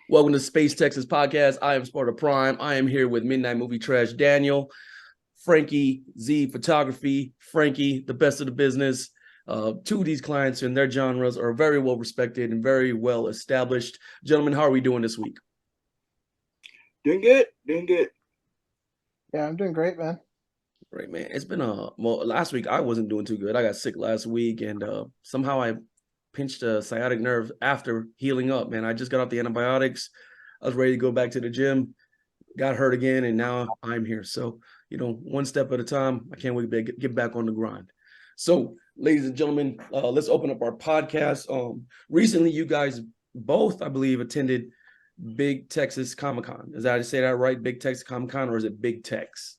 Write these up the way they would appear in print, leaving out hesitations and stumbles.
Welcome to Space Texas Podcast. I am Sparta Prime. I am here with Midnight Movie Trash Daniel, Frankie Z Photography, Frankie, the best of the business. Two of these clients in their genres are very well respected and very well established. Gentlemen, how are we doing this week? Doing good, doing good. Yeah, I'm doing great, man. Great, man. It's been last week I wasn't doing too good. I got sick last week and somehow I pinched a sciatic nerve after healing up, man. I just got off the antibiotics. I was ready to go back to the gym, got hurt again, and now I'm here. So, one step at a time. I can't wait to get back on the grind. So, ladies and gentlemen, let's open up our podcast. Recently, you guys both, I believe, attended Big Texas Comicon. Is that how to say that right? Big Texas Comicon, or is it Big Tex?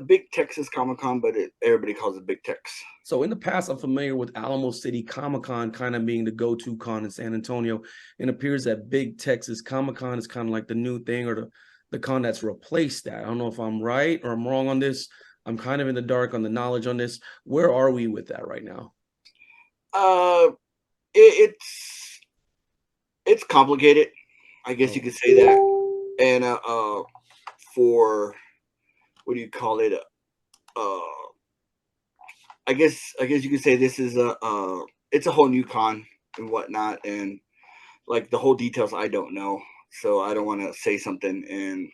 Big Texas Comicon, but everybody calls it Big Tex. So in the past, I'm familiar with Alamo City Comic-Con kind of being the go-to con in San Antonio. It appears that Big Texas Comic-Con is kind of like the new thing, or the con that's replaced that. I don't know if I'm right or I'm wrong on this. I'm kind of in the dark on the knowledge on this. Where are we with that right now? It's complicated, I guess you could say that. And for what do you call it? I guess you could say this is it's a whole new con and whatnot, and like the whole details I don't know, so I don't want to say something and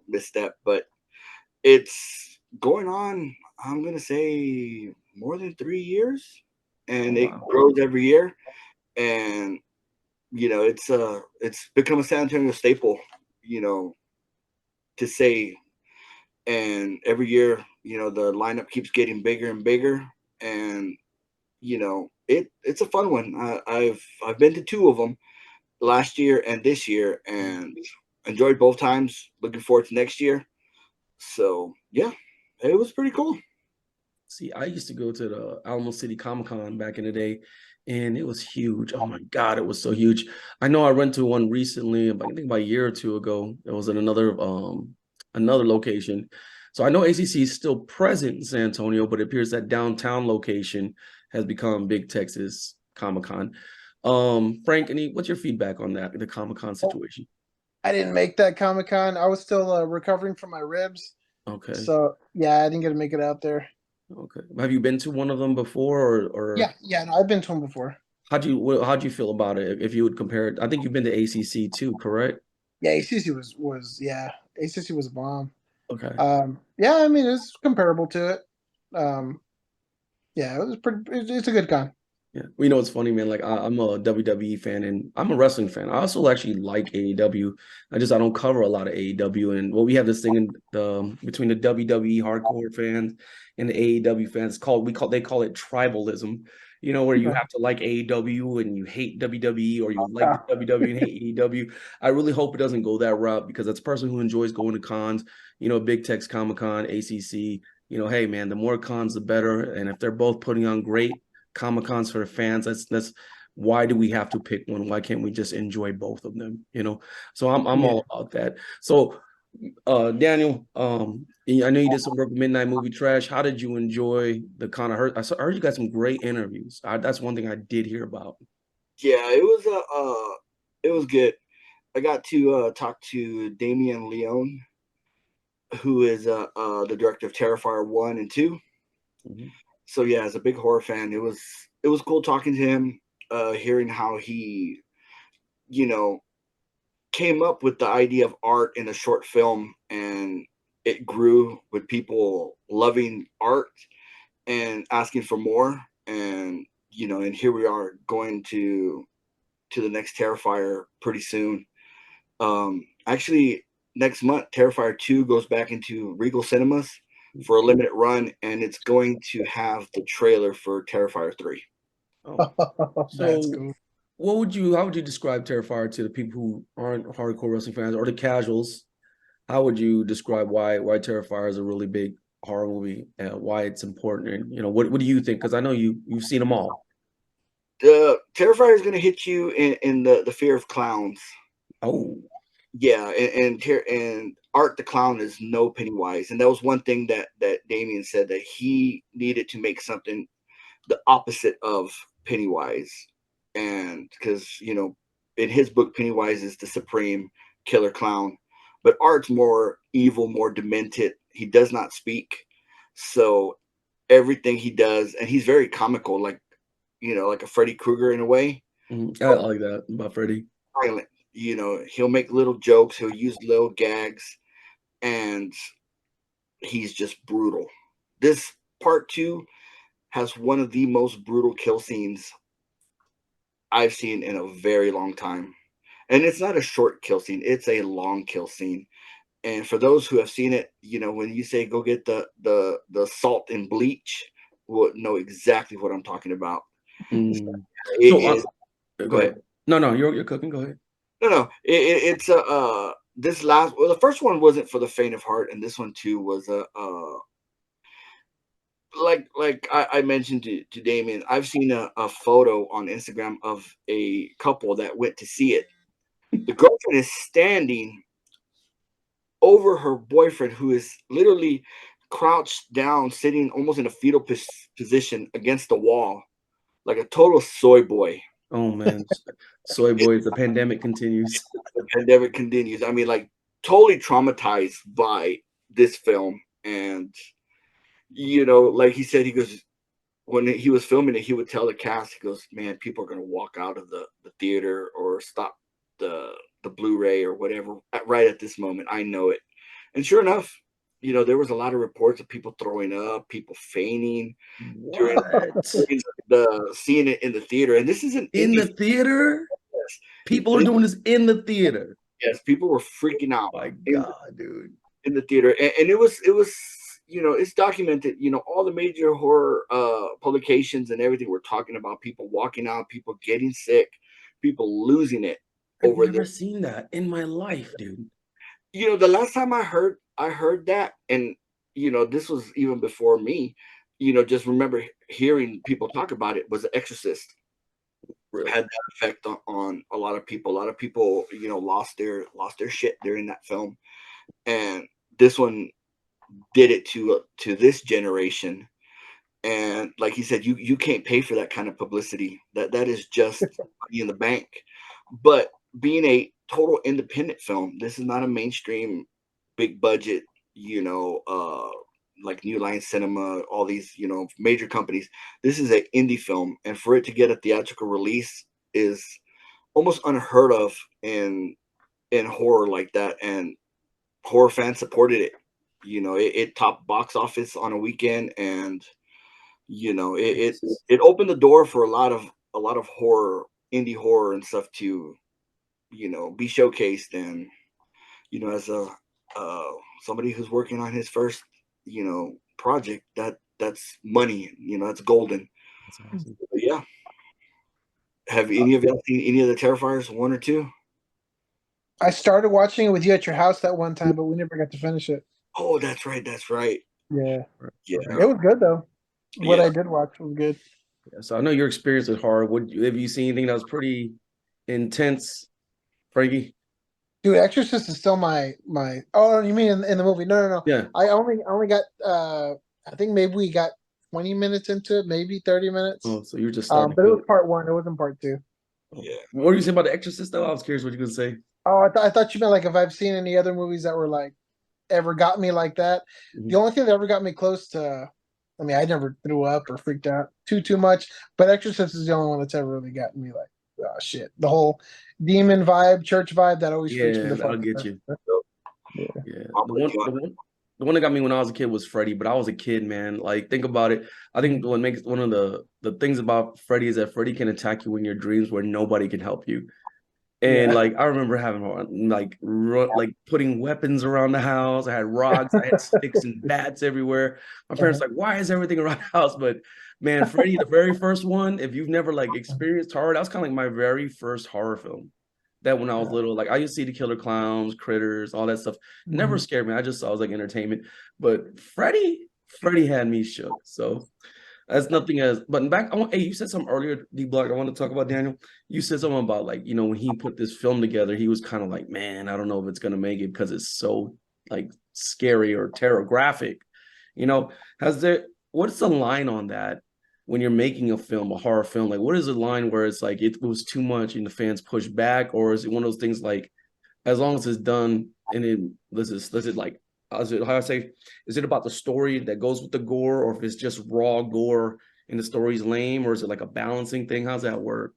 misstep, but it's going on. I'm gonna say more than 3 years, and it grows every year, and it's become a San Antonio staple, to say. And every year, the lineup keeps getting bigger and bigger, and it's a fun one. I've been to two of them, last year and this year, and enjoyed both times. Looking forward to next year. So yeah, it was pretty cool. See, I used to go to the Alamo City Comic Con back in the day, and it was huge. Oh my God, it was so huge. I know I went to one recently, I think about a year or two ago. It was in another location. So I know ACC is still present in San Antonio, but it appears that downtown location has become Big Texas Comic Con. Frank, what's your feedback on that, the Comic Con situation? I didn't make that Comic Con. I was still recovering from my ribs. Okay. So yeah, I didn't get to make it out there. Okay. Have you been to one of them before, or Yeah, no, I've been to them before. how'd you feel about it if you would compare it? I think you've been to ACC too, correct? Yeah, ACC ACC was a bomb. Okay. Yeah, I mean it's comparable to it. Yeah, it was pretty. It's a good con. Yeah. Well, it's funny, man. Like I'm a WWE fan and I'm a wrestling fan. I also actually like AEW. I don't cover a lot of AEW. And we have this thing in between the WWE hardcore fans and the AEW fans they call it tribalism. Where you have to like AEW and you hate WWE, or you like the WWE and hate AEW. I really hope it doesn't go that route, because as a person who enjoys going to cons, Big Tex Comic-Con, ACC, hey man, the more cons the better. And if they're both putting on great Comic Cons for the fans, that's why do we have to pick one? Why can't we just enjoy both of them? So I'm all about that. So Daniel, I know you did some work with Midnight Movie Trash. How did you enjoy the con? I heard you got some great interviews. That's one thing I did hear about. Yeah, it was good. I got to talk to Damian Leone, who is the director of Terrifier 1 and 2. Mm-hmm. So yeah, as a big horror fan, it was cool talking to him, hearing how he, you know, came up with the idea of art in a short film, and it grew with people loving art and asking for more. And and here we are going to the next Terrifier pretty soon. Actually, next month, Terrifier 2 goes back into Regal Cinemas for a limited run, and it's going to have the trailer for Terrifier 3. Oh. That's So cool. how would you describe Terrifier to the people who aren't hardcore wrestling fans, or the casuals? How would you describe why Terrifier is a really big horror movie, why it's important, and what do you think? Because I know you've seen them all. The Terrifier is going to hit you in the fear of clowns. Oh, Yeah, and Art the Clown is no Pennywise, and that was one thing that Damien said, that he needed to make something the opposite of Pennywise, and because in his book, Pennywise is the supreme killer clown, but Art's more evil, more demented. He does not speak, so everything he does, and he's very comical, like like a Freddy Krueger in a way. I like that about Freddy. Silent, he'll make little jokes, he'll use little gags, and he's just brutal. This part two has one of the most brutal kill scenes I've seen in a very long time. And it's not a short kill scene, it's a long kill scene. And for those who have seen it, when you say go get the salt and bleach, will know exactly what I'm talking about. Mm. It So is. go ahead. No, you're cooking. Go ahead. No. It's a this last. Well, the first one wasn't for the faint of heart, and this one too was a like I mentioned to Damien. I've seen a photo on Instagram of a couple that went to see it. The girlfriend is standing over her boyfriend, who is literally crouched down, sitting almost in a fetal position against the wall, like a total soy boy. Oh man, soy boys. The pandemic continues. The pandemic continues. I mean, like totally traumatized by this film, and like he said, he goes when he was filming it, he would tell the cast, he goes, "Man, people are gonna walk out of the theater or stop the Blu-ray or whatever right at this moment. I know it." And sure enough, there was a lot of reports of people throwing up, people fainting during What? seeing it in the theater. And this is an In the indie theater? yes. People are doing this in the theater. Yes, people were freaking out My God, dude. in the theater, and it was it's documented. All the major horror publications and everything were talking about people walking out, people getting sick, people losing it I've over never this. seen that in my life, dude. The last time I heard that, and this was even before me. Just remember hearing people talk about it, was The Exorcist. Really? Had that effect on a lot of people. A lot of people, lost their shit during that film, and this one did it to this generation. And like he said, you can't pay for that kind of publicity. That is just money in the bank. But being a total independent film, this is not a mainstream big budget, like New Line Cinema, all these, major companies. This is an indie film, and for it to get a theatrical release is almost unheard of in horror like that. And horror fans supported it. It topped box office on a weekend, and it opened the door for a lot of horror, indie horror and stuff to be showcased. And as a somebody who's working on his first project, that's money, that's golden. That's awesome. But yeah, have any of y'all seen any of the Terrifiers 1 or 2? I started watching it with you at your house that one time, but we never got to finish it. Oh, that's right. Yeah, Yeah. it was good though. What Yeah. I did watch was good. Yeah, so I know your experience with horror. Have you seen anything that was pretty intense, Frankie? Dude, Exorcist is still my. Oh, you mean in the movie? No. Yeah. I only got. I think maybe we got 20 minutes into it, maybe 30 minutes. Oh, so you were just starting. But it was part one. It wasn't part two. Yeah. What were you saying about The Exorcist, though? I was curious what you were going to say. Oh, I thought you meant like if I've seen any other movies that were like ever got me like that. Mhm. The only thing that ever got me close to, I mean, I never threw up or freaked out too much, but Exorcist is the only one that's ever really gotten me like, oh shit, the whole demon vibe, church vibe that always freaks me Yeah, the fuck I'll out. get you. Yeah. Yeah. I'm The with one, you on the one, the one that got me when I was a kid was Freddy, but I was a kid, man. Like, think about it. I think what makes one of the things about Freddy is that Freddy can attack you in your dreams where nobody can help you. And Yeah. like I remember having like putting weapons around the house. I had rocks, I had sticks and bats everywhere. My parents like, why is everything around the house? But man, Freddy, the very first one, if you've never like experienced horror, that was kind of like my very first horror film. That when I was little, like I used to see the Killer Clowns, Critters, all that stuff. It never scared me. I just saw it was like entertainment. But Freddy had me shook. So that's nothing as but back. Hey, you said something earlier, D Block. I want to talk about Daniel. You said something about like when he put this film together, he was kind of like, man, I don't know if it's gonna make it because it's so like scary or terror graphic. Has there what's the line on that? when you're making a film, a horror film, like what is the line where it's like it was too much and the fans push back, or is it one of those things like as long as it's done and it does it like is it how I say is it about the story that goes with the gore, or if it's just raw gore and the story's lame, or is it like a balancing thing? How's that work?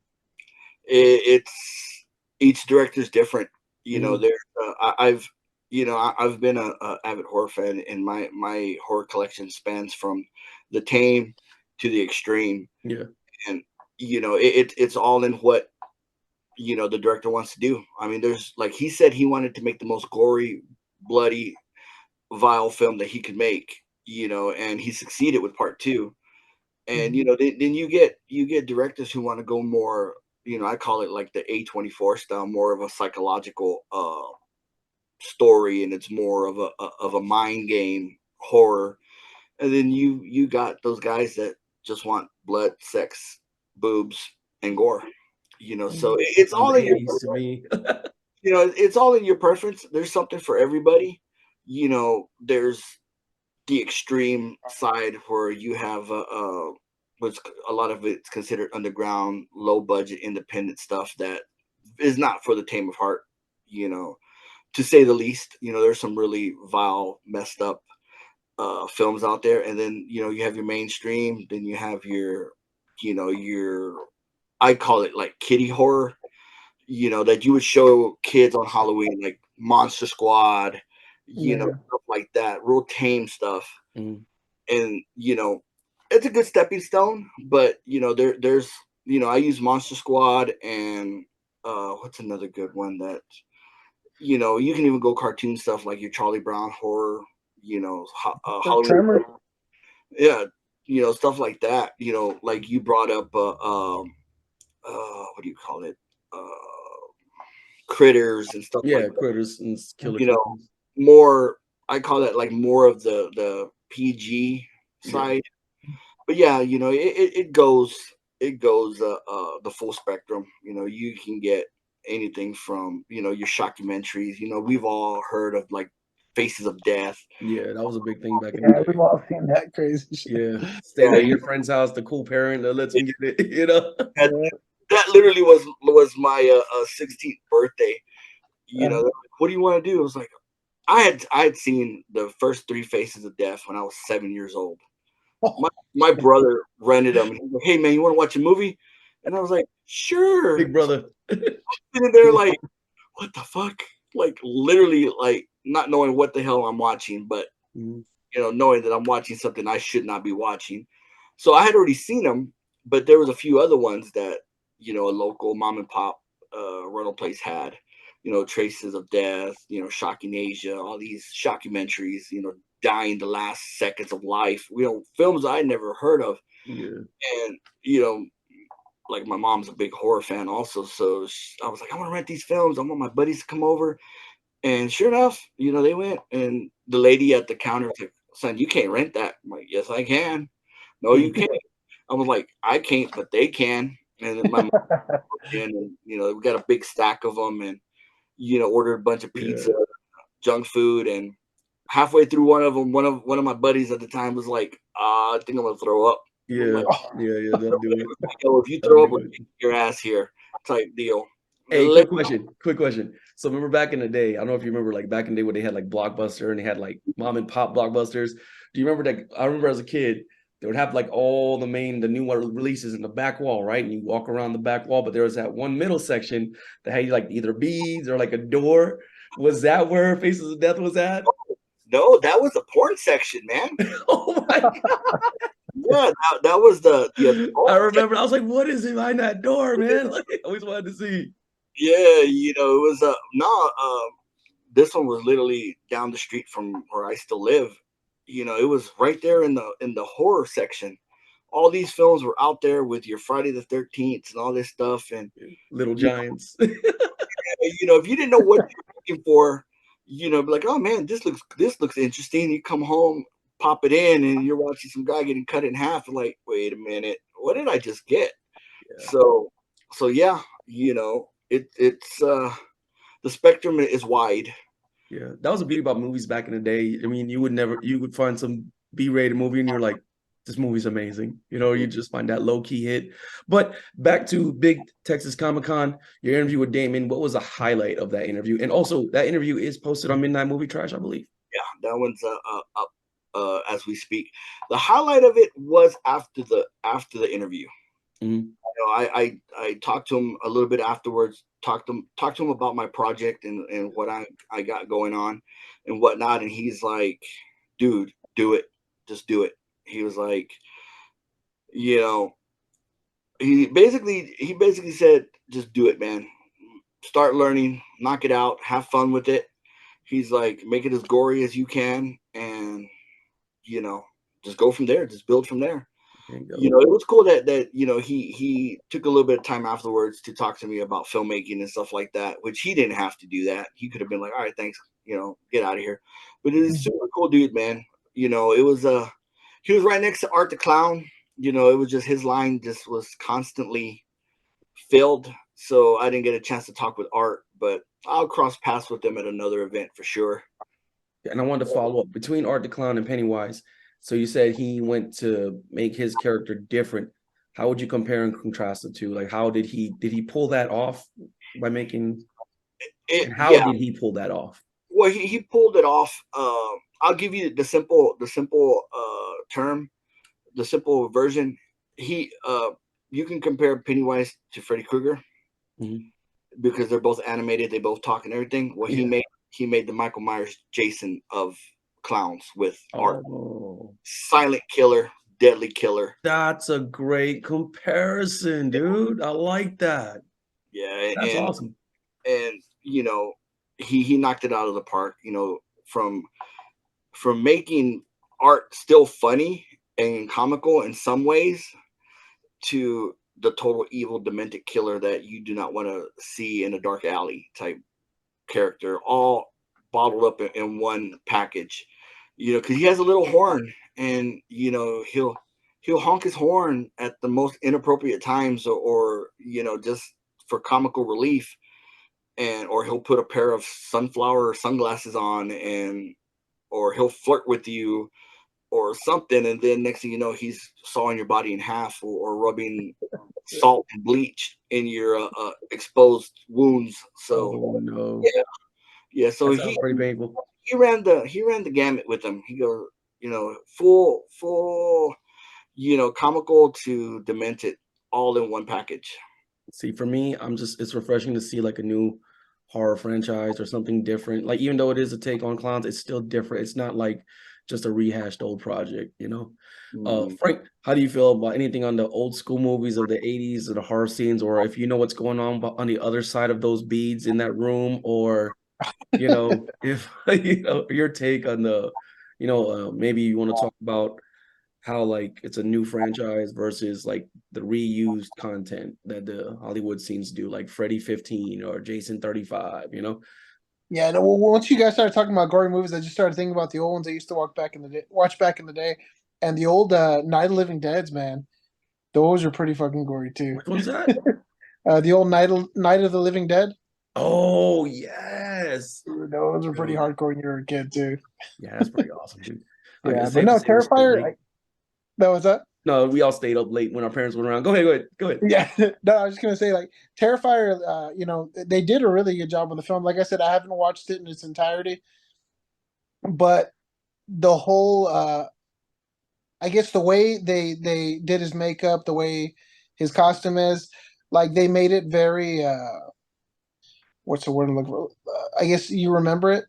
It's each director's different. You know, Mhm. there I've I've been a avid horror fan, and my horror collection spans from the tame to the extreme, Yeah. and it's all in what the director wants to do. I mean, there's like he said he wanted to make the most gory, bloody, vile film that he could make. And he succeeded with part two. And Mhm. then you get directors who want to go more. I call it like the A24 style, more of a psychological story, and it's more of a mind game horror. And then you got those guys that just want blood, sex, boobs, and gore. So Mhm. it's Sounds all in your 80s to me. it's all in your preference. There's something for everybody. There's the extreme side where you have what's a lot of it's considered underground, low budget, independent stuff that is not for the tame of heart, you know, to say the least. There's some really vile, messed up films out there, and then you have your mainstream, then you have your I call it like kiddie horror, that you would show kids on Halloween, like Monster Squad, Yeah. stuff like that, real tame stuff. Mhm. And it's a good stepping stone, but there's I use Monster Squad, and what's another good one that you can even go cartoon stuff like your Charlie Brown horror, The Halloween, Tremor. yeah, stuff like that. Like you brought up what do you call it, critters and stuff like Yeah, that. critters and killer you know critters. More, I call that like more of the PG Yeah. side. But yeah, it goes the full spectrum. You can get anything from your shockumentaries. We've all heard of like Faces of Death. Yeah, that was a big thing back in the Yeah, day. we've all seen that crazy shit. Yeah. Staying Yeah, at your friend's house, the cool parent that lets them get it, you know? that, Yeah. that literally was my 16th birthday. Uh, They're like, what do you want to do? I was like, I had seen the first three Faces of Death when I was 7 years old. oh, My brother rented them. And he was like, hey man, you want to watch a movie? And I was like, sure. Big So brother. I'm sitting there like, what the fuck? Like literally like not knowing what the hell I'm watching, but Mhm. knowing that I'm watching something I should not be watching. So I had already seen them, but there was a few other ones that a local mom and pop rental place had. Traces of Death, Shocking Asia, all these shockumentaries, dying the last seconds of life. Films I never heard of, Yeah. and like my mom's a big horror fan also, so I was like, I want to rent these films. I want my buddies to come over, and sure enough, they went, and the lady at the counter was like, "Son, you can't rent that." I'm like, "Yes, I can." "No, you can't." I was like, "I can't, but they can." And then my mom in, and we got a big stack of them, and ordered a bunch of Yeah. pizza, junk food, and halfway through one of them, one of my buddies at the time was like, "I think I'm gonna throw up." I'm Yeah. like, Yeah. Yeah. That'll do it. "Yo, if you That'll throw up, do we'll it. kick your ass here," type deal. Hey, quick question. Quick question. So remember back in the day, I don't know if you remember like back in the day when they had like Blockbuster and they had like mom and pop blockbusters. Do you remember that? I remember as a kid, they would have like all the new one releases in the back wall, right? And you walk around the back wall, but there was that one middle section that had like either beads or like a door. Was that where Faces of Death was at? No, that was the porn section, man. Oh my Yeah, that was the God. I adult section. remember I was like, what is behind that door, man? Like, I always wanted to see. Yeah, it was no, this one was literally down the street from where I still live. It was right there in the horror section. All these films were out there with your Friday the 13th and all this stuff, and Little you Giants. if you didn't know what you're looking for, be like, oh man, this looks interesting. You come home, pop it in, and you're watching some guy getting cut in half. And like, wait a minute, what did I just get? Yeah. So yeah, it's the spectrum is wide. Yeah, that was the beauty about movies back in the day. I mean, you would find some B-rated movie and you're like, this movie's amazing. You know, you just find that low key hit. But back to Big Texas Comicon, your interview with Damon. What was a highlight of that interview? And also, that interview is posted on Midnight Movie Trash, I believe. Yeah, that one's up as we speak. The highlight of it was after the interview. Mhm. I talked to him a little bit afterwards. Talked to him about my project and what I got going on and whatnot. And he's like, "Dude, do it. Just do it." He was like, you know, he basically said, "Just do it, man. Start learning, knock it out, have fun with it." He's like, "Make it as gory as you can, and you know, just go from there. Just build from there." There you You go. know, it was cool that he took a little bit of time afterwards to talk to me about filmmaking and stuff like that, which he didn't have to do that. He could have been like, "All right, thanks, get out of here." But it is super cool dude, man. It was he was right next to Art the Clown. It was just his line just was constantly filled. So I didn't get a chance to talk with Art, but I'll cross paths with them at another event for sure. And I wanted to follow up between Art the Clown and Pennywise. So you said he went to make his character different. How would you compare and contrast the two? Like, how did he pull that off by making, and how Yeah, did he pull that off? well, he pulled it off. I'll give you the simple version. He You can compare Pennywise to Freddy Krueger Mhm. because they're both animated, they both talk and everything. Well, Yeah. he made the Michael Myers Jason of clowns with Art. Oh, Silent killer, deadly killer. that's a great comparison, dude. I like that. Yeah, That's awesome. and he knocked it out of the park. From making Art still funny and comical in some ways to the total evil, demented killer that you do not want to see in a dark alley type character, all bottled up in one package. Because he has a little horn, and he'll honk his horn at the most inappropriate times, or just for comical relief, or he'll put a pair of sunflower sunglasses on, or he'll flirt with you or something, and then next thing you know, he's sawing your body in half, or rubbing salt and bleach in your exposed wounds. So Oh no, yeah, yeah. So that sounds pretty painful. he ran the gamut with him. He goes, full, comical to demented, all in one package. See, for me, it's refreshing to see like a new horror franchise or something different. Like, even though it is a take on clowns, it's still different. It's not like just a rehashed old project, you know? Mm. Frank, how do you feel about anything on the old school movies of the 80s or the horror scenes, or if you know what's going on the other side of those beads in that room, or, if, your take on maybe you want to talk about how like it's a new franchise versus like the reused content that the Hollywood scenes do, like Freddy 15 or Jason 35, you know? Yeah, no, well, once you guys started talking about gory movies, I just started thinking about the old ones I used to watch back in the day, and the old Night of the Living Dead's, man. Those are pretty fucking gory too. Which one's that? The old Night of the Living Dead. Oh, yes. Those were pretty Yo, hardcore when you were a kid too. yeah, that's pretty awesome, dude. Like, Yeah, it's but safe to no, say we stayed up Terrifier. late. That was that. No, we all stayed up late when our parents went around. Go ahead. Yeah, no, I was just gonna say like Terrifier. They did a really good job with the film. Like I said, I haven't watched it in its entirety, but the whole I guess the way they did his makeup, the way his costume is, like they made it very what's the word I'm looking for? I guess you remember it.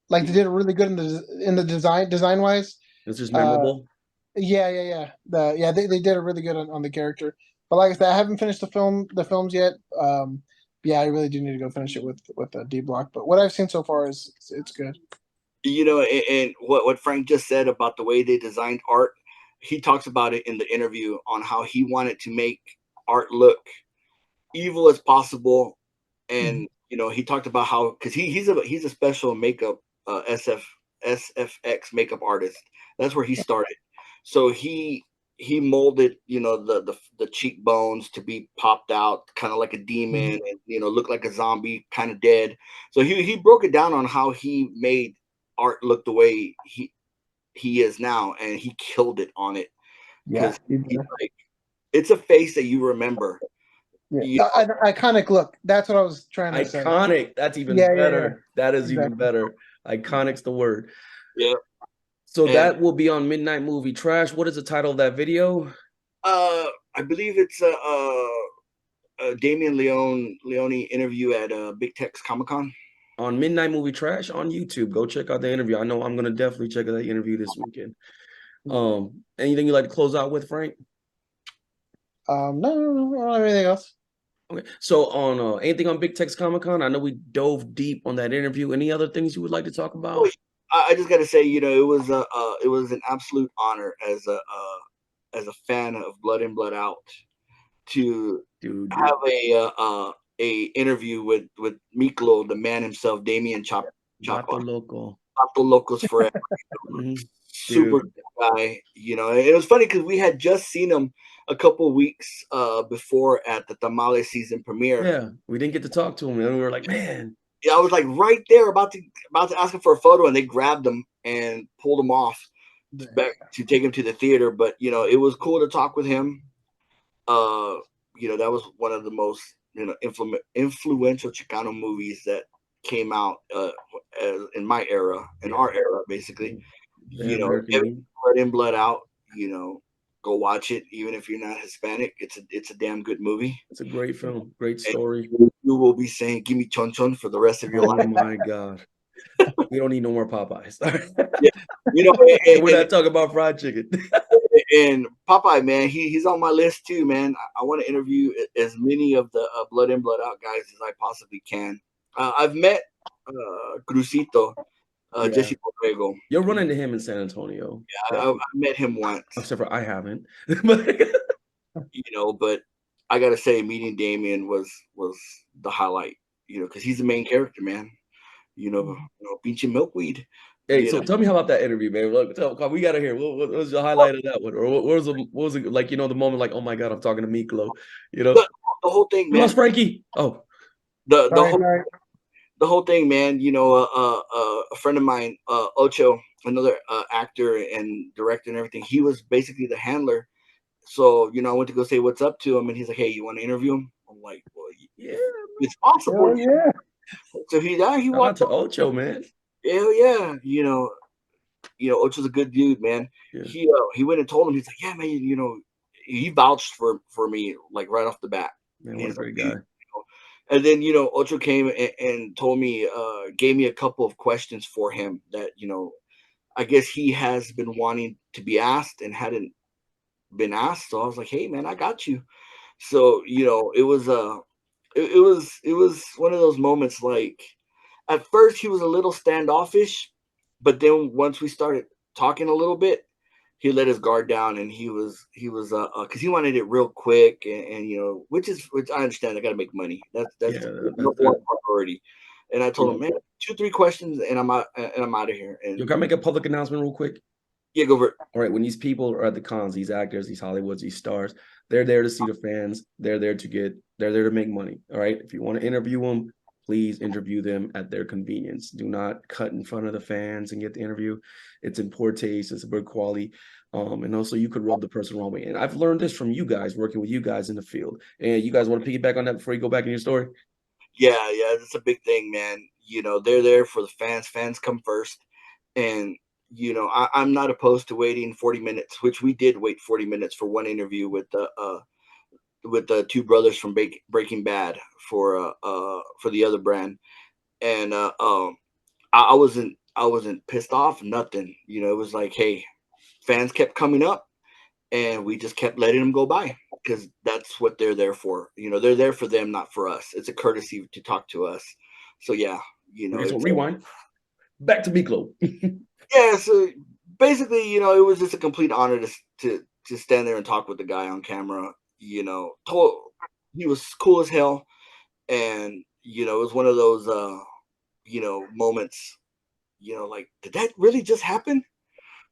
Like they did it really good in the design wise. It's just Uh, memorable. yeah. They did it really good on the character. But like I said, I haven't finished the films yet. Yeah, I really do need to go finish it with D Block. But what I've seen so far is it's good. And what Frank just said about the way they designed Art, he talks about it in the interview on how he wanted to make Art look evil as possible. And he talked about how, because he's a special makeup SFX makeup artist. That's where he started. So he molded the cheekbones to be popped out kind of like a demon, and look like a zombie, kind of dead. So he broke it down on how he made Art look the way he is now, and he killed it on it. because like, it's a face that you remember. Yeah, iconic look. That's what I was trying to say. Iconic. That's even better. That is even better. Iconic's the word. Yeah. So that will be on Midnight Movie Trash. What is the title of that video? I believe it's a Damian Leone interview at Big Texas Comicon. On Midnight Movie Trash on YouTube. Go check out the interview. I know I'm gonna definitely check out that interview this weekend. Anything you'd like to close out with, Frank? No, I don't have anything else. Okay. So on anything on Big Texas Comicon? I know we dove deep on that interview. Any other things you would like to talk about? I just gotta say, it was an absolute honor as a fan of Blood In Blood Out to have a interview with Miklo, the man himself, Damien Chapa. Loco. Chapo Locos forever. Super good guy. It was funny because we had just seen him a couple of weeks before at the Tamale season premiere. Yeah, we didn't get to talk to him, and we were like, man. Yeah, I was like right there about to ask him for a photo, and they grabbed him and pulled him off back to take him to the theater. But it was cool to talk with him. That was one of the most influential Chicano movies that came out in my era, in our era, basically. Blood In, Blood Out. Go watch it, even if you're not Hispanic. It's a damn good movie. It's a great film, great story. And you will be saying, "Give me chon chon" for the rest of your life. Oh my God, we don't need no more Popeyes. Yeah, we're not talking about fried chicken. And Popeye, man, he's on my list too, man. I want to interview as many of the Blood In, Blood Out guys as I possibly can. I've met Crucito, Jesse Borrego. You'll run into him in San Antonio. Yeah, I met him once. Except for I haven't. But I gotta say, meeting Damien was the highlight. Because he's the main character, man. Pinche milkweed. Hey, so tell me about that interview, man. Look, we gotta hear. What was the highlight of that one, or what was it like? The moment, like, oh my God, I'm talking to Miklo. The whole thing, man. Lost Frankie. Oh, the whole thing, man. A friend of mine, Ocho, another actor and director and everything. He was basically the handler. So I went to go say what's up to him, and he's like, "Hey, you want to interview him?" I'm like, "Well, yeah, it's possible." Yeah. So he walked to Ocho, man. Hell yeah, Ocho's a good dude, man. Yeah. He went and told him, he's like, "Yeah, man, he vouched for me like right off the bat." Man, what a great guy. And then Ocho came and told me, gave me a couple of questions for him that I guess he has been wanting to be asked and hadn't been asked. So I was like, "Hey, man, I got you." So it was one of those moments like. At first, he was a little standoffish, but then once we started talking a little bit, he let his guard down, and he was because he wanted it real quick, and which I understand. I got to make money. That's one priority. And I told him, man, 2-3 questions, and I'm out of here. And can I make a public announcement real quick? Yeah, go for it. All right, when these people are at the cons, these actors, these Hollywoods, these stars, they're there to see the fans. They're there to make money. All right, if you want to interview them, please interview them at their convenience. Do not cut in front of the fans and get the interview. It's in poor taste. It's a good quality. And also you could rub the person wrong way. And I've learned this from you guys, working with you guys in the field. And you guys want to piggyback on that before you go back in your story? Yeah, that's a big thing, man. They're there for the fans. Fans come first. And, I'm not opposed to waiting 40 minutes, which we did wait 40 minutes for one interview with the two brothers from Breaking Bad for the other brand, and I wasn't pissed off, nothing. It was like, hey, fans kept coming up, and we just kept letting them go by because that's what they're there for. They're there for them, not for us. It's a courtesy to talk to us. So yeah, Okay, so rewind back to Miklo. Yeah, so basically, it was just a complete honor to stand there and talk with the guy on camera. He was cool as hell, and it was one of those moments, like, did that really just happen?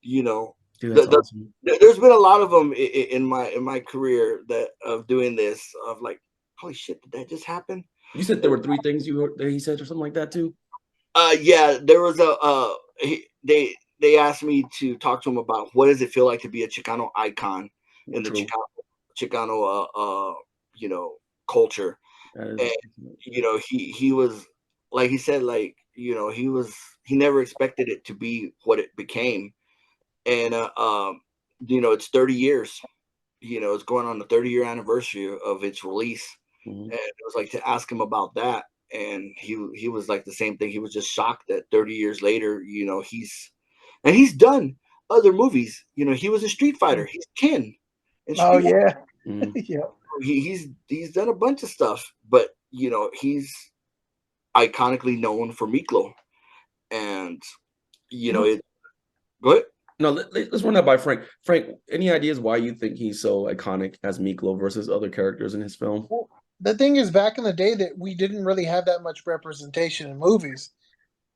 Dude, that's awesome. There's been a lot of them in my career of doing this, of like, holy shit, did that just happen? You said there were 3 things you heard that he said or something like that too? Yeah, there was they asked me to talk to him about what does it feel like to be a Chicano icon. in the True. Chicano culture. And he was, like he said, like, he never expected it to be what it became. And it's 30 years. It's going on the 30-year anniversary of its release. Mhm. And it was like to ask him about that, and he was like the same thing. He was just shocked that 30 years later, he's done other movies. He was a Street Fighter. He's Ken. And Oh Street yeah, Mhm. yeah. he's done a bunch of stuff, but he's iconically known for Miklo. And it. Go ahead. No, let's run that by Frank. Frank, any ideas why you think he's so iconic as Miklo versus other characters in his film? Well, the thing is, back in the day, that we didn't really have that much representation in movies.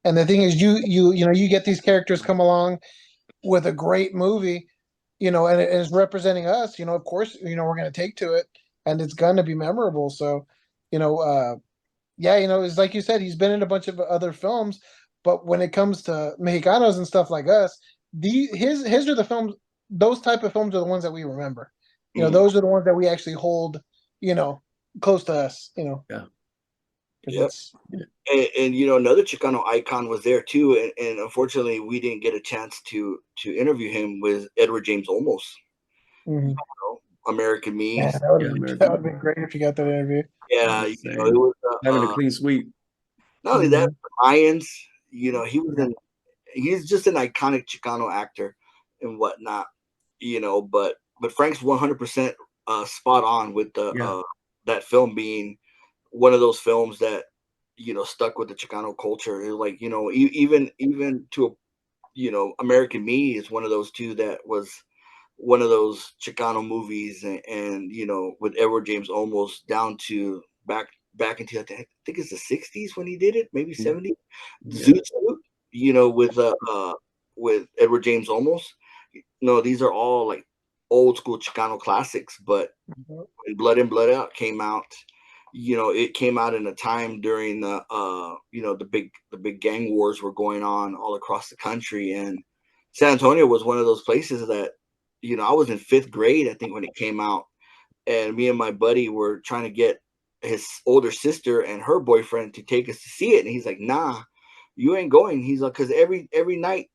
And the thing is, you get these characters come along with a great movie, and it is representing us. Of course, we're going to take to it, and it's going to be memorable. So, you know, uh, yeah, it's like you said, he's been in a bunch of other films, but when it comes to Mexicanos and stuff like us, his are the films. Those type of films are the ones that we remember. Mhm. Those are the ones that we actually hold, you know, close to us. Yeah. Because Yep. it's And another Chicano icon was there too, and unfortunately we didn't get a chance to interview him, with Edward James Olmos. mhm. American Me. Man, Yeah, that American. would be great if you got that interview. Yeah, it Insane. was Having a clean sweep. not only that, Mhm. Mayans. He's just an iconic Chicano actor and whatnot. But Frank's 100% spot on with the Yeah. that film being one of those films that stuck with the Chicano culture. It was like, even to a, American Me is one of those two that was one of those Chicano movies, and with Edward James almost down to back into, I think it's the 60s when he did it, maybe Mm, 70. yeah. Zoot Suit, with Edward James almost. No, these are all like old school Chicano classics. But Mhm. when Blood In Blood Out came out, it came out in a time during the big gang wars were going on all across the country. And San Antonio was one of those places that, I was in 5th grade, I think, when it came out. And me and my buddy were trying to get his older sister and her boyfriend to take us to see it. And he's like, nah, you ain't going. He's like, because every night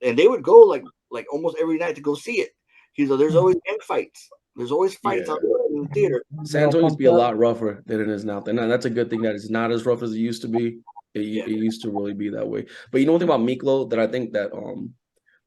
and they would go like almost every night to go see it. He's like, there's always gang fights. There's always fights Yeah. out there in the theater. San They're all Antonio used to be pumped a up. lot rougher than it is now. And that's a good thing that it's not as rough as it used to be. Yeah. It used to really be that way. But one thing about Miklo that I think that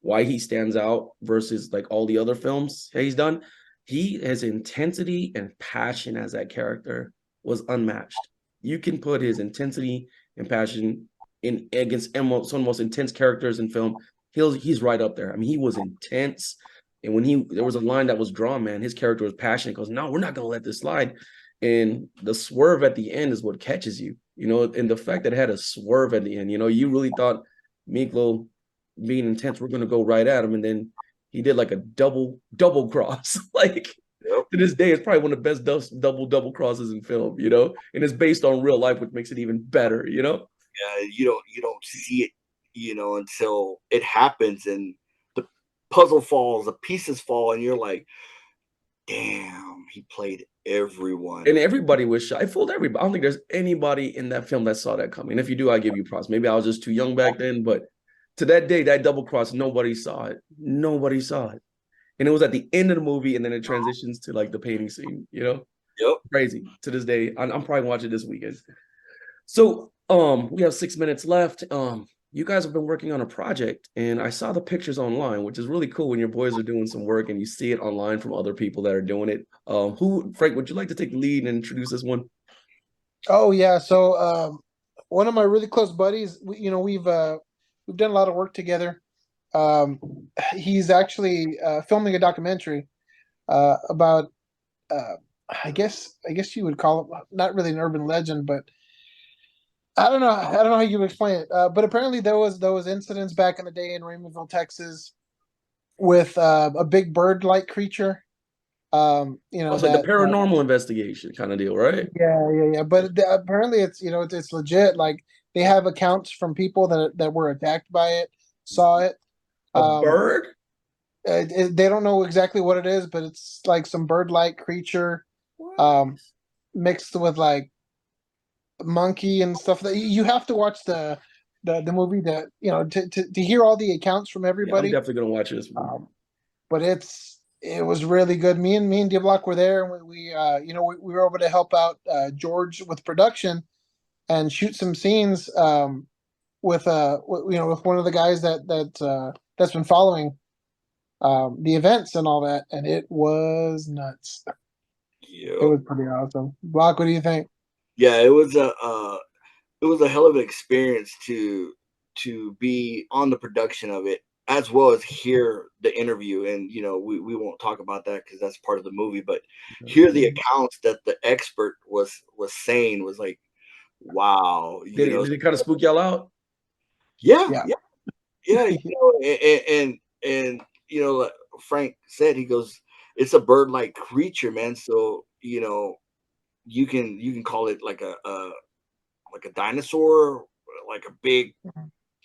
why he stands out versus like all the other films that he's done, his intensity and passion as that character was unmatched. You can put his intensity and passion in against some of the most intense characters in film. He's right up there. I mean, he was intense. And when there was a line that was drawn, man, his character was passionate. He goes, no, we're not gonna let this slide. And the swerve at the end is what catches you, and the fact that it had a swerve at the end, you really thought Miklo being intense, we're gonna go right at him. And then he did like a double cross. Like Yep. to this day, it's probably one of the best double crosses in film, and it's based on real life, which makes it even better. You don't see it, until it happens, and the puzzle falls, the pieces fall, and you're like, damn, he played everyone. And everybody was shy. I fooled everybody. I don't think there's anybody in that film that saw that coming. If you do, I give you props. Maybe I was just too young back then, but to that day, that double cross, nobody saw it. Nobody saw it. And it was at the end of the movie, and then it transitions to like the painting scene. Yep. Crazy. To this day, I'm probably watching this weekend. So, we have 6 minutes left. You guys have been working on a project, and I saw the pictures online, which is really cool when your boys are doing some work and you see it online from other people that are doing it. Frank, would you like to take the lead and introduce this one? Oh yeah, so one of my really close buddies, we've done a lot of work together. Um, he's actually filming a documentary about uh, I guess you would call it not really an urban legend, but I don't know how you would explain it. But apparently there was incidents back in the day in Raymondville, Texas, with a big bird-like creature. Oh, it's like the That paranormal investigation kind of deal, right? yeah. But apparently it's legit. Like they have accounts from people that were attacked by it, saw it. A Um, bird? They don't know exactly what it is, but it's like some bird-like creature, What? mixed with like monkey and stuff. That you have to watch the movie to to hear all the accounts from Yeah, I'm everybody. definitely gonna watch this one. But it was really good. Me and D Block were there, and we were able to help out George with production and shoot some scenes with one of the guys that's been following the events and all that, and it was nuts. It Yeah, was pretty awesome. Block, what do you think? yeah, it was a hell of an experience to be on the production of it as well as hear the interview. And we won't talk about that because that's part of the movie, but hear the accounts that the expert was saying was like, wow. Did it kind of spook y'all out? Yeah, Yeah. yeah, yeah. And like Frank said, he goes, it's a bird-like creature, man. So you can call it like a dinosaur, like a big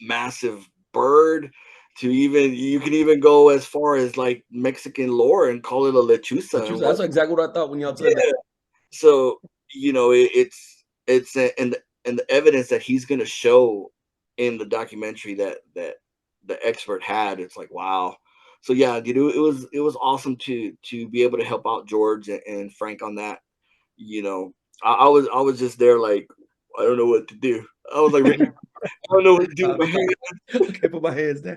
massive bird, to even you can even go as far as like Mexican lore and call it a lechuza and what. That's exactly what I thought when y'all said that. Yeah. So and the evidence that he's going to show in the documentary that the expert had, it's like wow. So yeah, dude, it was awesome to be able to help out George and Frank on that. You know, I was just there like I don't know what to do. I was like, I don't know what to do with my hands. Okay, put my hands down.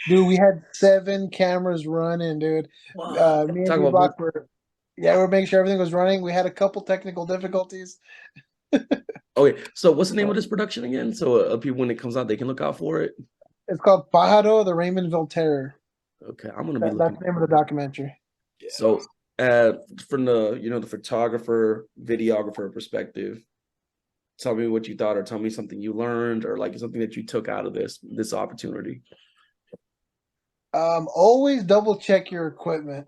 Dude, we had 7 cameras running, dude. Wow. Me and Talk D about Block were, yeah, we're making sure everything was running. We had a couple technical difficulties. okay. So what's the name of this production again? So people when it comes out, they can look out for it. It's called Pajaro, the Raymondville Terror. Okay, I'm gonna be That's looking. the name of the documentary. Yeah. So, from the the photographer, videographer perspective, tell me what you thought, or tell me something you learned, or like something that you took out of this opportunity. Always double check your equipment.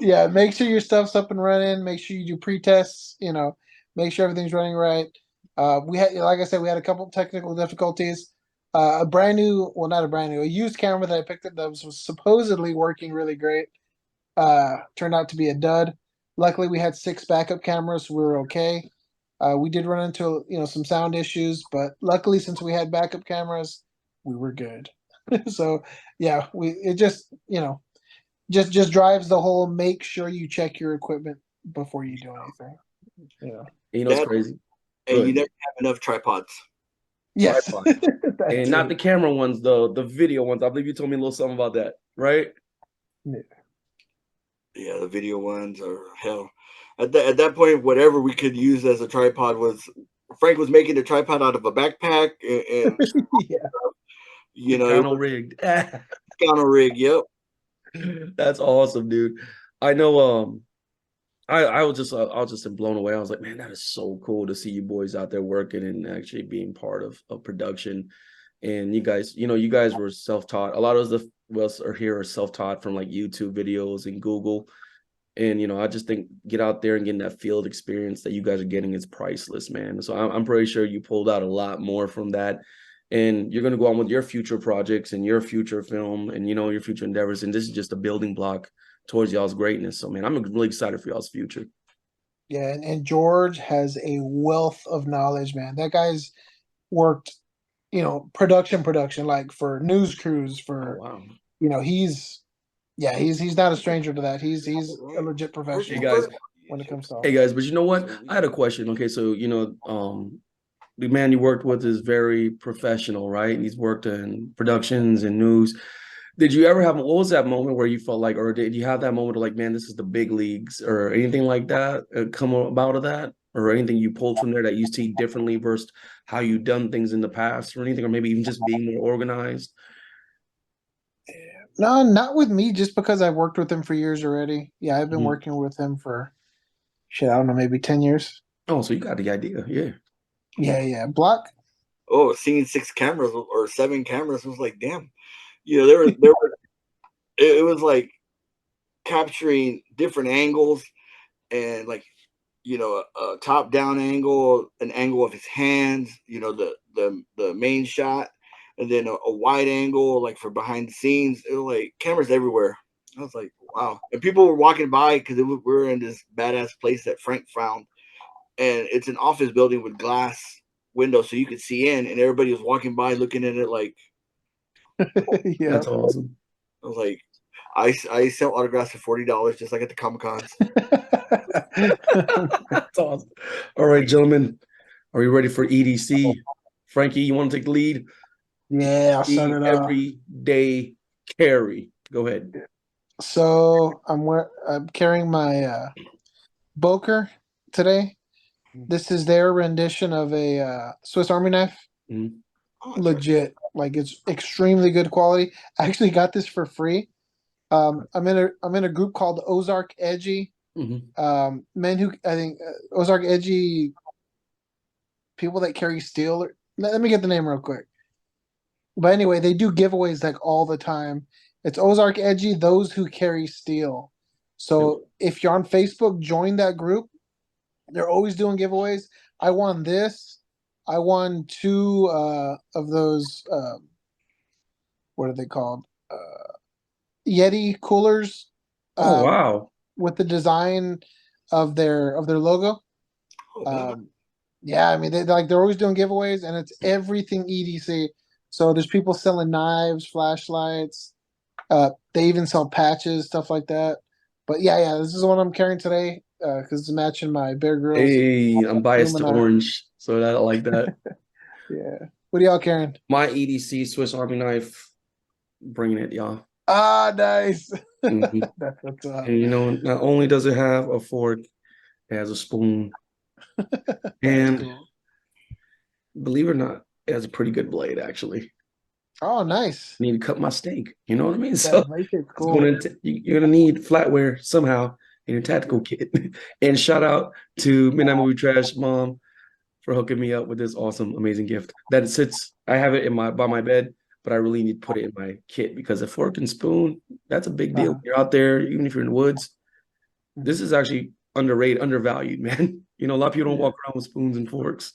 Yeah, make sure your stuff's up and running. Make sure you do pre-tests. Make sure everything's running right. We had, like I said, we had a couple technical difficulties. A brand new, well, not a brand new, a used camera that I picked up that was supposedly working really great. Turned out to be a dud. Luckily, we had 6 backup cameras, so we were okay. We did run into some sound issues, but luckily, since we had backup cameras, we were good. So yeah, it just drives the whole make sure you check your equipment before you do anything. Yeah. You know, it's That crazy. and you Good. never have enough tripods. Yes. Tripod. That And not too. the camera ones, the video ones. I believe you told me a little something about that, right? Yeah, the video ones are hell. At that point, whatever we could use as a tripod was Frank was making a tripod out of a backpack and Yeah. it Chicano was rigged. on a rig. Yep. That's awesome, dude. I know. I was just blown away. I was like, man, that is so cool to see you boys out there working and actually being part of production. And you guys were self-taught. A lot of us are here are self-taught from like YouTube videos and Google. And I just think get out there and getting that field experience that you guys are getting is priceless, man. So I'm pretty sure you pulled out a lot more from that. And you're gonna go on with your future projects and your future film and your future endeavors. And this is just a building block towards y'all's greatness. So man, I'm really excited for y'all's future. Yeah, and George has a wealth of knowledge, man. That guy's worked, production, like for news crews, Oh for wow. he's yeah, he's not a stranger to that. He's a legit Hey professional guys, when it comes to all hey that. guys, but you know what? I had a question. Okay, so the man you worked with is very professional, right? He's worked in productions and news. Did you ever have what was that moment where you felt like, or did you have that moment of like, man, this is the big leagues, or anything like that come about of that, or anything you pulled from there that you see differently versus how you've done things in the past, or anything, or maybe even just being more organized? No, not with me, just because I've worked with him for years already. Yeah, I've been Mhm. working with him for shit, I don't know, maybe 10 years. Oh, so you got the idea, yeah. Yeah, yeah. Block. Oh, seeing 6 cameras or 7 cameras was like, damn. There were it was like capturing different angles and like a top down angle, an angle of his hands, the main shot, and then a wide angle, like for behind the scenes. It was like cameras everywhere. I was like, wow. And people were walking by because we were in this badass place that Frank found, and it's an office building with glass windows, so you could see in, and everybody was walking by looking at it like. Yeah, That's awesome. I was like, I sell autographs for $40, just like at the Comicons. That's awesome. All right, gentlemen, are we ready for EDC? Frankie, you want to take the lead? Yeah, I'll start it off. Everyday carry. Go ahead. So I'm carrying my Boker today. This is their rendition of a Swiss Army knife. Mhm. Oh, Legit, like it's extremely good quality. I actually got this for free. I'm in a group called Ozark Edgy. Mhm. Men who I think Ozark Edgy people that carry steel. Let me get the name real quick. But anyway, they do giveaways like all the time. It's Ozark Edgy, those who carry steel. So if you're on Facebook, join that group. They're always doing giveaways. I won this. I won two of those. What are they called? Yeti coolers. Oh wow. With the design of their logo. Yeah, I mean they're always doing giveaways, and it's everything EDC. So there's people selling knives, flashlights. They even sell patches, stuff like that. But yeah, this is what I'm carrying today because it's matching my Bear Grylls. Hey, I'm biased to Illuminati. orange, so I like that. Yeah. What are y'all carrying? My EDC Swiss Army knife, bringing it, y'all. Ah, nice. Mhm. That's what's up. And not only does it have a fork, it has a spoon, and Cool. believe it or not, it has a pretty good blade actually. Oh, nice. I need to cut my steak. You know what I mean? So That blade is it's cool. you're gonna need flatware somehow in your tactical kit. And shout out to Midnight Movie Trash Mom for hooking me up with this awesome, amazing gift. That sits, I have it by my bed, but I really need to put it in my kit because a fork and spoon, that's a big deal. You're out there, even if you're in the woods. This is actually underrated, undervalued, man. A lot of people don't walk around with spoons and forks.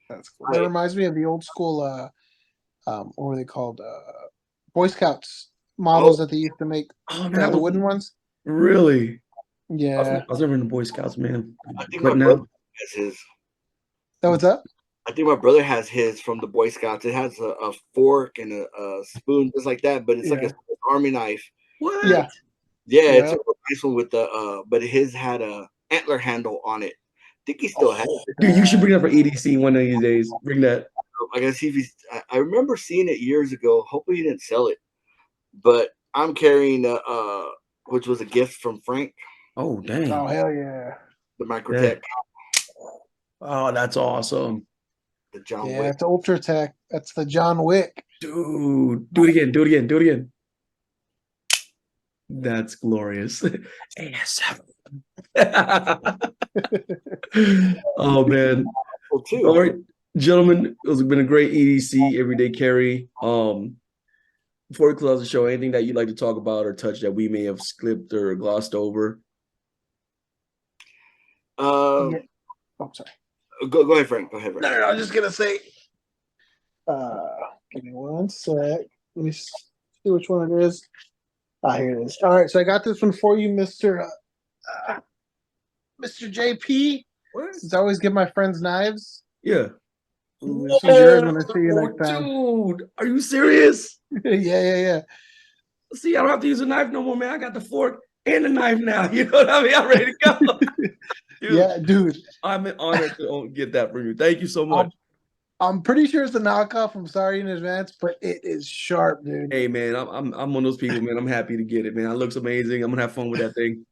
That's cool. That reminds me of the old school what were they called? Boy Scouts models that they used to make. Oh man, The wooden ones. Really? Yeah. I was never in the Boy Scouts, man. I think But my brother has his. That what's up? I think my brother has his from the Boy Scouts. It has a fork and a spoon, just like that, but it's like a army knife. What? Yeah. Yeah, it's a nice one with but his had a antler handle on it. I think he still has it. Dude, you should bring that for EDC one of these days. Bring that. I gotta see if he's. I remember seeing it years ago. Hopefully, he didn't sell it. But I'm carrying which was a gift from Frank. Oh dang! Oh hell yeah! The Microtech. Oh, that's awesome. The John Wick. Yeah, it's Ultra Tech. That's the John Wick. Dude, do it again. Do it again. Do it again. That's glorious. Oh man. All right, gentlemen, it's been a great EDC everyday carry. Before we close the show, anything that you'd like to talk about or touch that we may have skipped or glossed over? Oh, sorry. Go ahead, Frank. Go ahead, Frank. No, I was just gonna say. Give me one sec. Let me see which one it is. Here it is. All right, so I got this one for you, Mr. JP. Since I always give my friends knives. Yeah. This is yours when I see you next time. Dude, are you serious? Yeah. See, I don't have to use a knife no more, man. I got the fork and the knife now. You know what I mean? I'm ready to go. Dude. I'm honored to get that from you. Thank you so much. I'm pretty sure it's a knockoff. I'm sorry in advance, but it is sharp, dude. Hey, man, I'm one of those people, man. I'm happy to get it, man. It looks amazing. I'm gonna have fun with that thing.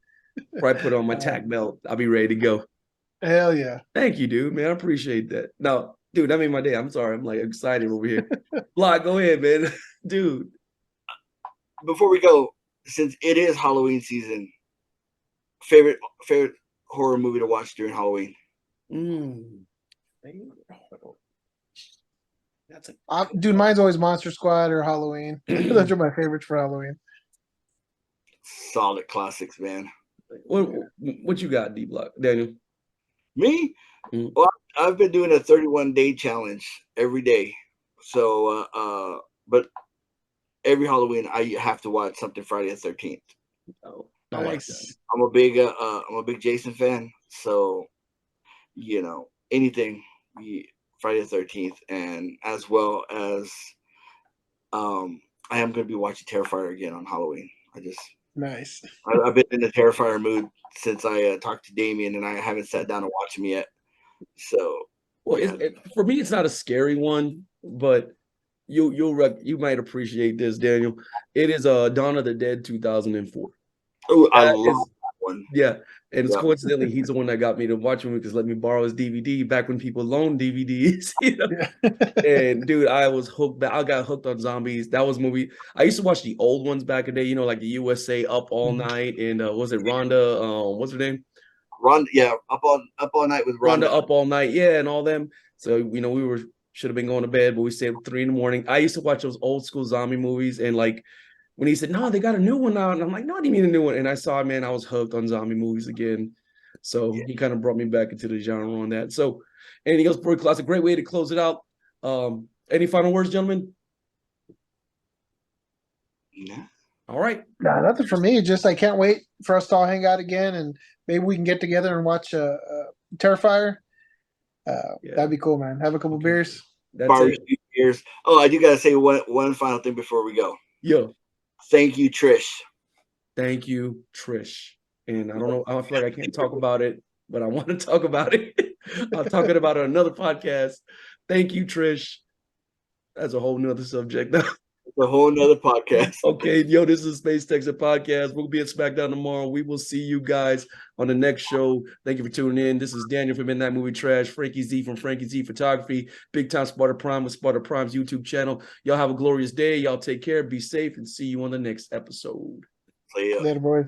Probably put it on my tack belt. I'll be ready to go. Hell yeah! Thank you, dude. Man, I appreciate that. No, dude, that made my day. I'm sorry. I'm like excited over here. Block, go ahead, man, dude. Before we go, since it is Halloween season, favorite horror movie to watch during Halloween? Dude, mine's always Monster Squad or Halloween. Those are my favorites for Halloween. Solid classics, man. What you got, D Block, Daniel? Me? Well, I've been doing a 31-day challenge every day So, but every Halloween I have to watch something Friday the 13th. Oh, I like that. Nice. I'm a big Jason fan, so anything Friday the 13th, and as well as I am going to be watching Terrifier again on Halloween. Nice. I've been in the Terrifier mood since I talked to Damien, and I haven't sat down to watch him yet. So, Well, for me, it's not a scary one, but you might appreciate this, Daniel. It is Dawn of the Dead 2004. oh, I love that one. Yeah, and it's coincidentally he's the one that got me to watch him because let me borrow his DVD back when people loaned DVDs. And dude, I was hooked. I got hooked on zombies. That was movie. I used to watch the old ones back in the day. Like the USA Up All Night and was it Rhonda? What's her name? Rhonda, yeah, up all night with Rhonda. Up All Night, yeah, and all them. So we should have been going to bed, but we stayed up 3 a.m. I used to watch those old school zombie movies, and like when he said, "No, they got a new one out," and I'm like, "No, I didn't mean a new one." And I saw, man, I was hooked on zombie movies again. So he kind of brought me back into the genre on that. So anything else for class? A great way to close it out. Any final words, gentlemen? Yeah. All right. Nah, nothing for me. Just I can't wait for us to all hang out again, and maybe we can get together and watch Terrifier. That'd be cool, man. Have a couple beers. That's it. Beers. Oh, I do gotta say one final thing before we go. Yo. Thank you, Trish. Thank you, Trish. And I don't know, I feel like I can't talk about it, but I want to talk about it. I'm talking about it on another podcast. Thank you, Trish. That's a whole nother subject now. A whole nother podcast. Okay, yo, this is Space Texas Podcast. We'll be at SmackDown tomorrow. We will see you guys on the next show. Thank you for tuning in. This is Daniel from Midnight Movie Trash, Frankie Z from Frankie Z Photography, Big Time Sparta Prime with Sparta Prime's YouTube channel. Y'all have a glorious day. Y'all take care, be safe, and see you on the next episode. See ya. Later, boys.